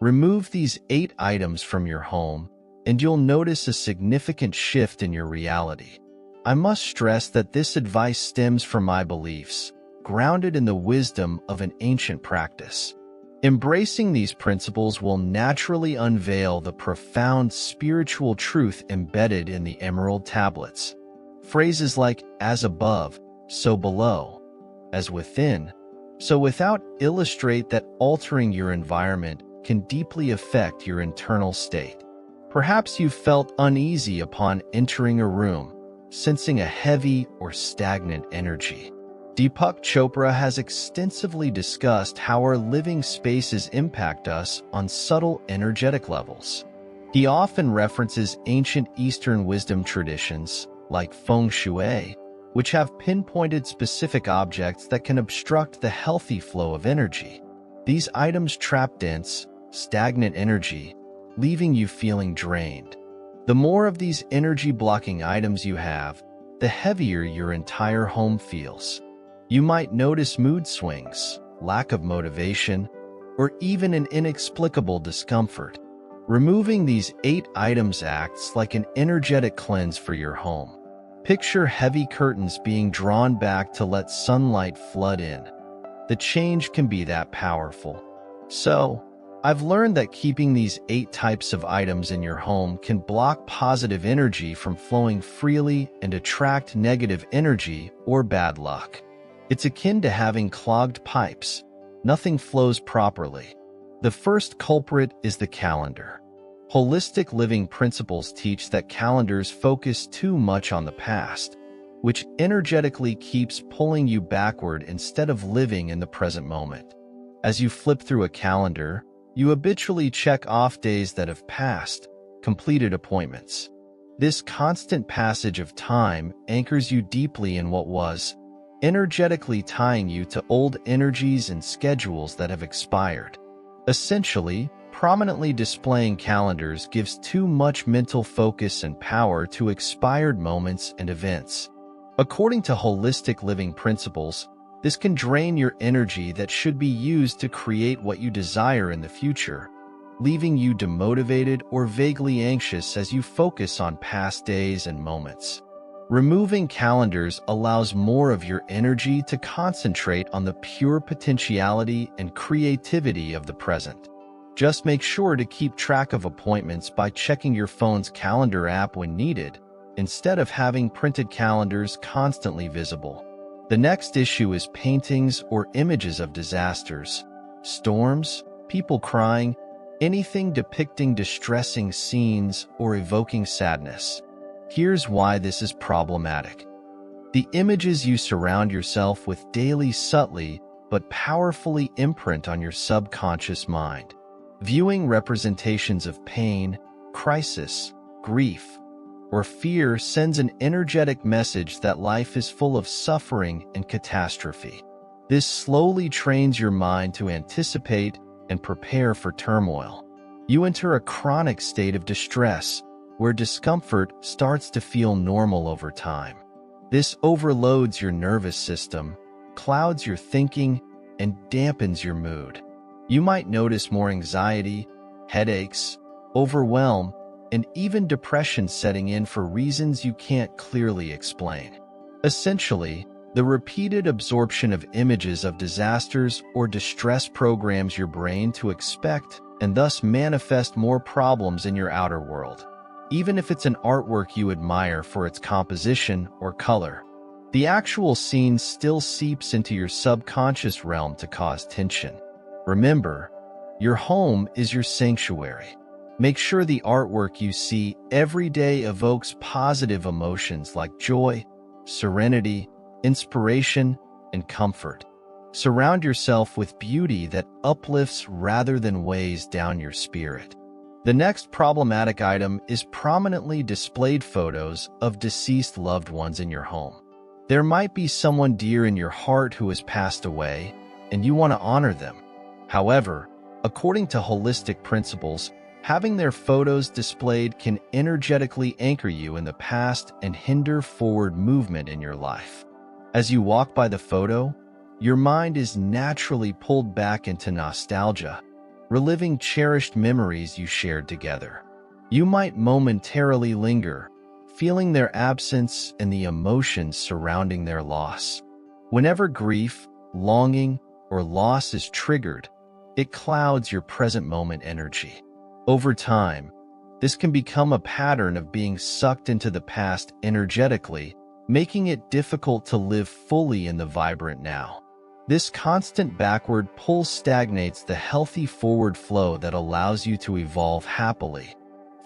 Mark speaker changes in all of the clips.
Speaker 1: Remove these 8 items from your home, and you'll notice a significant shift in your reality. I must stress that this advice stems from my beliefs, grounded in the wisdom of an ancient practice. Embracing these principles will naturally unveil the profound spiritual truth embedded in the Emerald Tablets. Phrases like, as above, so below, as within, so without illustrate that altering your environment can deeply affect your internal state. Perhaps you felt uneasy upon entering a room, sensing a heavy or stagnant energy. Deepak Chopra has extensively discussed how our living spaces impact us on subtle energetic levels. He often references ancient Eastern wisdom traditions, like feng shui, which have pinpointed specific objects that can obstruct the healthy flow of energy. These items trap dense, stagnant energy, leaving you feeling drained. The more of these energy-blocking items you have, the heavier your entire home feels. You might notice mood swings, lack of motivation, or even an inexplicable discomfort. Removing these 8 items acts like an energetic cleanse for your home. Picture heavy curtains being drawn back to let sunlight flood in. The change can be that powerful. So, I've learned that keeping these 8 types of items in your home can block positive energy from flowing freely and attract negative energy or bad luck. It's akin to having clogged pipes. Nothing flows properly. The first culprit is the calendar. Holistic living principles teach that calendars focus too much on the past, which energetically keeps pulling you backward instead of living in the present moment. As you flip through a calendar, you habitually check off days that have passed, completed appointments. This constant passage of time anchors you deeply in what was, energetically tying you to old energies and schedules that have expired. Essentially, prominently displaying calendars gives too much mental focus and power to expired moments and events. According to holistic living principles, this can drain your energy that should be used to create what you desire in the future, leaving you demotivated or vaguely anxious as you focus on past days and moments. Removing calendars allows more of your energy to concentrate on the pure potentiality and creativity of the present. Just make sure to keep track of appointments by checking your phone's calendar app when needed, instead of having printed calendars constantly visible. The next issue is paintings or images of disasters, storms, people crying, anything depicting distressing scenes or evoking sadness. Here's why this is problematic. The images you surround yourself with daily subtly but powerfully imprint on your subconscious mind. Viewing representations of pain, crisis, grief, or fear sends an energetic message that life is full of suffering and catastrophe. This slowly trains your mind to anticipate and prepare for turmoil. You enter a chronic state of distress, where discomfort starts to feel normal over time. This overloads your nervous system, clouds your thinking, and dampens your mood. You might notice more anxiety, headaches, overwhelm, and even depression setting in for reasons you can't clearly explain. Essentially, the repeated absorption of images of disasters or distress programs your brain to expect and thus manifest more problems in your outer world. Even if it's an artwork you admire for its composition or color, the actual scene still seeps into your subconscious realm to cause tension. Remember, your home is your sanctuary. Make sure the artwork you see every day evokes positive emotions like joy, serenity, inspiration, and comfort. Surround yourself with beauty that uplifts rather than weighs down your spirit. The next problematic item is prominently displayed photos of deceased loved ones in your home. There might be someone dear in your heart who has passed away, and you want to honor them. However, according to holistic principles, having their photos displayed can energetically anchor you in the past and hinder forward movement in your life. As you walk by the photo, your mind is naturally pulled back into nostalgia, reliving cherished memories you shared together. You might momentarily linger, feeling their absence and the emotions surrounding their loss. Whenever grief, longing, or loss is triggered, it clouds your present moment energy. Over time, this can become a pattern of being sucked into the past energetically, making it difficult to live fully in the vibrant now. This constant backward pull stagnates the healthy forward flow that allows you to evolve happily.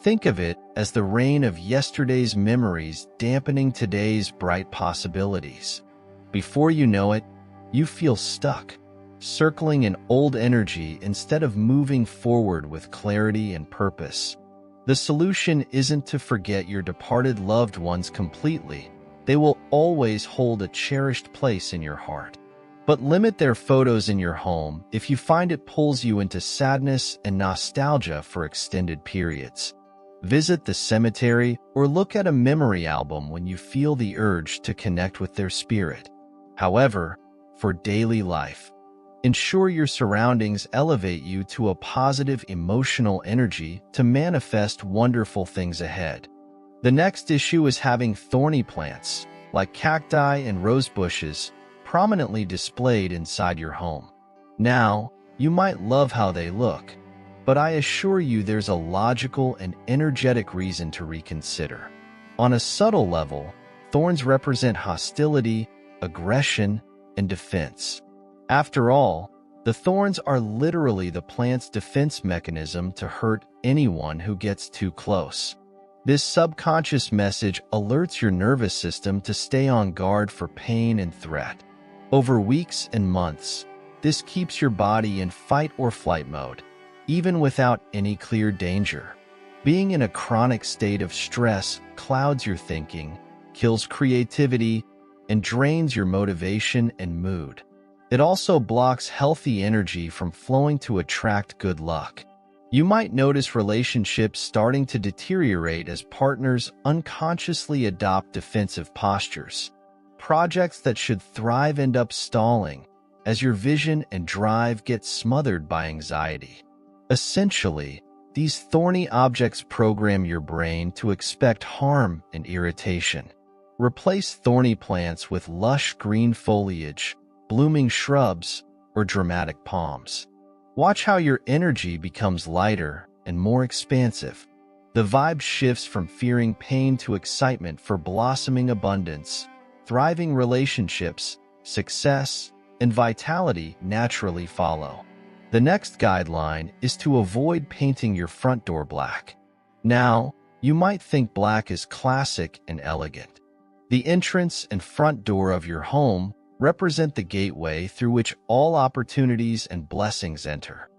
Speaker 1: Think of it as the rain of yesterday's memories dampening today's bright possibilities. Before you know it, you feel stuck, circling in old energy instead of moving forward with clarity and purpose. The solution isn't to forget your departed loved ones completely. They will always hold a cherished place in your heart. But limit their photos in your home if you find it pulls you into sadness and nostalgia for extended periods. Visit the cemetery or look at a memory album when you feel the urge to connect with their spirit. However, for daily life, ensure your surroundings elevate you to a positive emotional energy to manifest wonderful things ahead. The next issue is having thorny plants, like cacti and rose bushes, prominently displayed inside your home. Now, you might love how they look, but I assure you there's a logical and energetic reason to reconsider. On a subtle level, thorns represent hostility, aggression, and defense. After all, the thorns are literally the plant's defense mechanism to hurt anyone who gets too close. This subconscious message alerts your nervous system to stay on guard for pain and threat. Over weeks and months, this keeps your body in fight or flight mode, even without any clear danger. Being in a chronic state of stress clouds your thinking, kills creativity, and drains your motivation and mood. It also blocks healthy energy from flowing to attract good luck. You might notice relationships starting to deteriorate as partners unconsciously adopt defensive postures. Projects that should thrive end up stalling as your vision and drive get smothered by anxiety. Essentially, these thorny objects program your brain to expect harm and irritation. Replace thorny plants with lush green foliage, blooming shrubs, or dramatic palms. Watch how your energy becomes lighter and more expansive. The vibe shifts from fearing pain to excitement for blossoming abundance. Thriving relationships, success, and vitality naturally follow. The next guideline is to avoid painting your front door black. Now, you might think black is classic and elegant. The entrance and front door of your home represent the gateway through which all opportunities and blessings enter.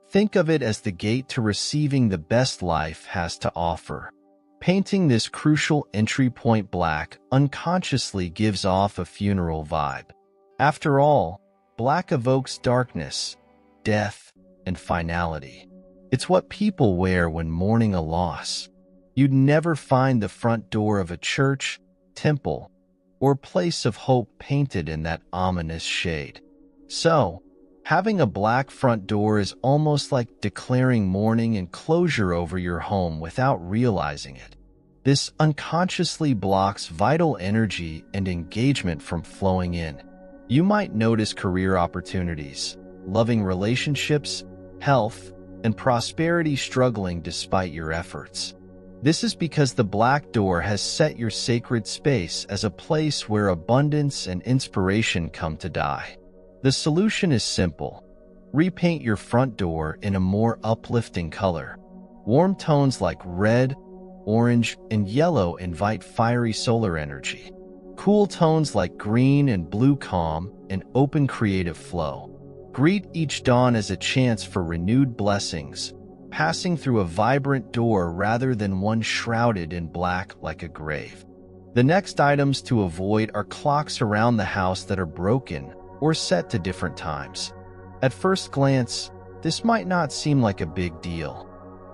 Speaker 1: Think of it as the gate to receiving the best life has to offer. Painting this crucial entry point black unconsciously gives off a funeral vibe. After all, black evokes darkness, death, and finality. It's what people wear when mourning a loss. You'd never find the front door of a church, temple, or place of hope painted in that ominous shade. So, having a black front door is almost like declaring mourning and closure over your home without realizing it. This unconsciously blocks vital energy and engagement from flowing in. You might notice career opportunities, loving relationships, health, and prosperity struggling despite your efforts. This is because the black door has set your sacred space as a place where abundance and inspiration come to die. The solution is simple. Repaint your front door in a more uplifting color. Warm tones like red, orange, and yellow invite fiery solar energy. Cool tones like green and blue calm and open creative flow. Greet each dawn as a chance for renewed blessings, passing through a vibrant door rather than one shrouded in black like a grave. The next items to avoid are clocks around the house that are broken or set to different times. At first glance, this might not seem like a big deal.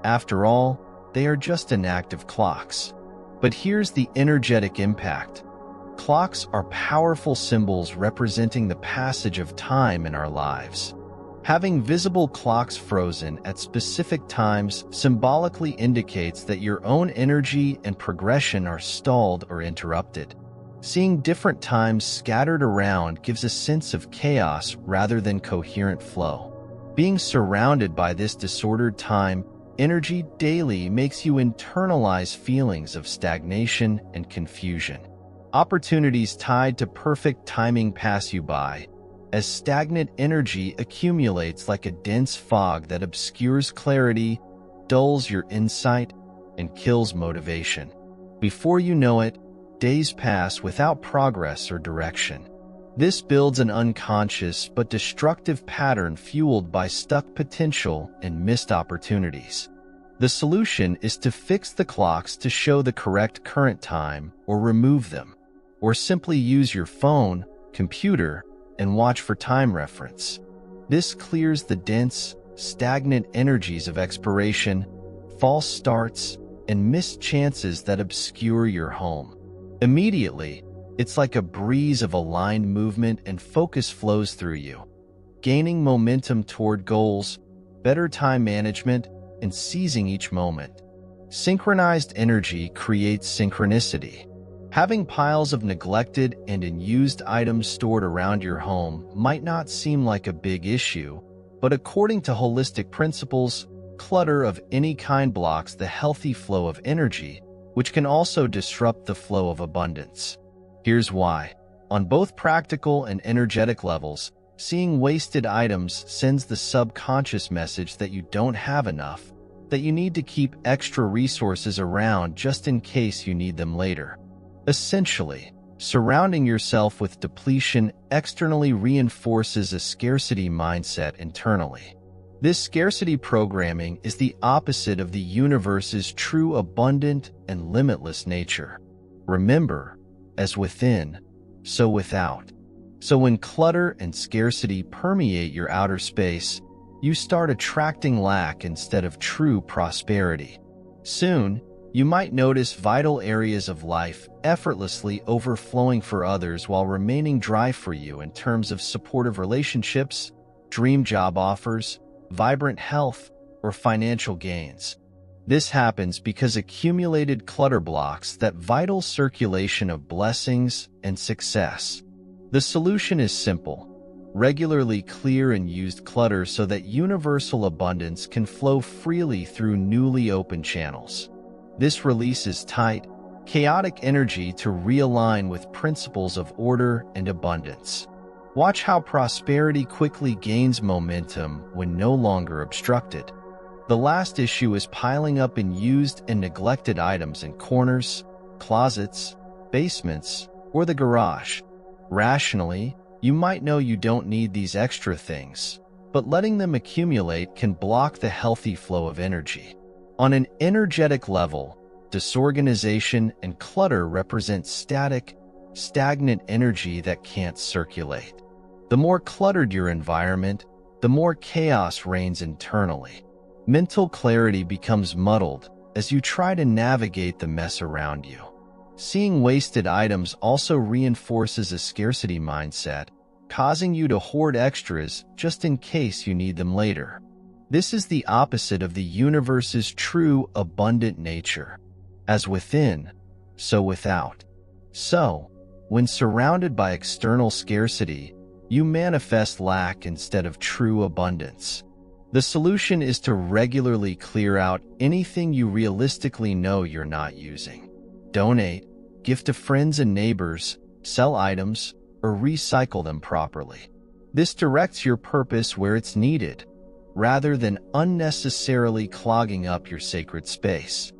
Speaker 1: After all, they are just inactive clocks. But here's the energetic impact. Clocks are powerful symbols representing the passage of time in our lives. Having visible clocks frozen at specific times symbolically indicates that your own energy and progression are stalled or interrupted. Seeing different times scattered around gives a sense of chaos rather than coherent flow. Being surrounded by this disordered time energy daily makes you internalize feelings of stagnation and confusion. Opportunities tied to perfect timing pass you by, as stagnant energy accumulates like a dense fog that obscures clarity, dulls your insight, and kills motivation. Before you know it, days pass without progress or direction. This builds an unconscious but destructive pattern fueled by stuck potential and missed opportunities. The solution is to fix the clocks to show the correct current time or remove them, or simply use your phone, computer, and watch for time reference. This clears the dense, stagnant energies of expiration, false starts, and missed chances that obscure your home. Immediately, it's like a breeze of aligned movement and focus flows through you, gaining momentum toward goals, better time management, and seizing each moment. Synchronized energy creates synchronicity. Having piles of neglected and unused items stored around your home might not seem like a big issue, but according to holistic principles, clutter of any kind blocks the healthy flow of energy, which can also disrupt the flow of abundance. Here's why. On both practical and energetic levels, seeing wasted items sends the subconscious message that you don't have enough, that you need to keep extra resources around just in case you need them later. Essentially, surrounding yourself with depletion externally reinforces a scarcity mindset internally. This scarcity programming is the opposite of the universe's true abundant and limitless nature. Remember, as within, so without. So when clutter and scarcity permeate your outer space, you start attracting lack instead of true prosperity. Soon, you might notice vital areas of life effortlessly overflowing for others while remaining dry for you in terms of supportive relationships, dream job offers, vibrant health, or financial gains. This happens because accumulated clutter blocks that vital circulation of blessings and success. The solution is simple. Regularly clear and used clutter so that universal abundance can flow freely through newly opened channels. This releases tight, chaotic energy to realign with principles of order and abundance. Watch how prosperity quickly gains momentum when no longer obstructed. The last issue is piling up unused and neglected items in corners, closets, basements, or the garage. Rationally, you might know you don't need these extra things, but letting them accumulate can block the healthy flow of energy. On an energetic level, disorganization and clutter represent static, stagnant energy that can't circulate. The more cluttered your environment, the more chaos reigns internally. Mental clarity becomes muddled as you try to navigate the mess around you. Seeing wasted items also reinforces a scarcity mindset, causing you to hoard extras just in case you need them later. This is the opposite of the universe's true abundant nature. As within, so without. So, when surrounded by external scarcity, you manifest lack instead of true abundance. The solution is to regularly clear out anything you realistically know you're not using. Donate, gift to friends and neighbors, sell items, or recycle them properly. This directs your purpose where it's needed, rather than unnecessarily clogging up your sacred space.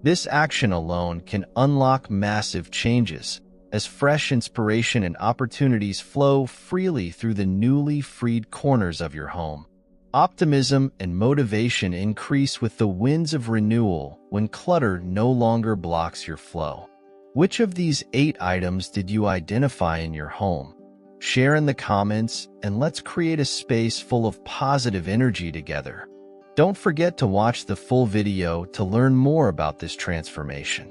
Speaker 1: This action alone can unlock massive changes, as fresh inspiration and opportunities flow freely through the newly freed corners of your home. Optimism and motivation increase with the winds of renewal when clutter no longer blocks your flow. Which of these 8 items did you identify in your home? Share in the comments and let's create a space full of positive energy together. Don't forget to watch the full video to learn more about this transformation.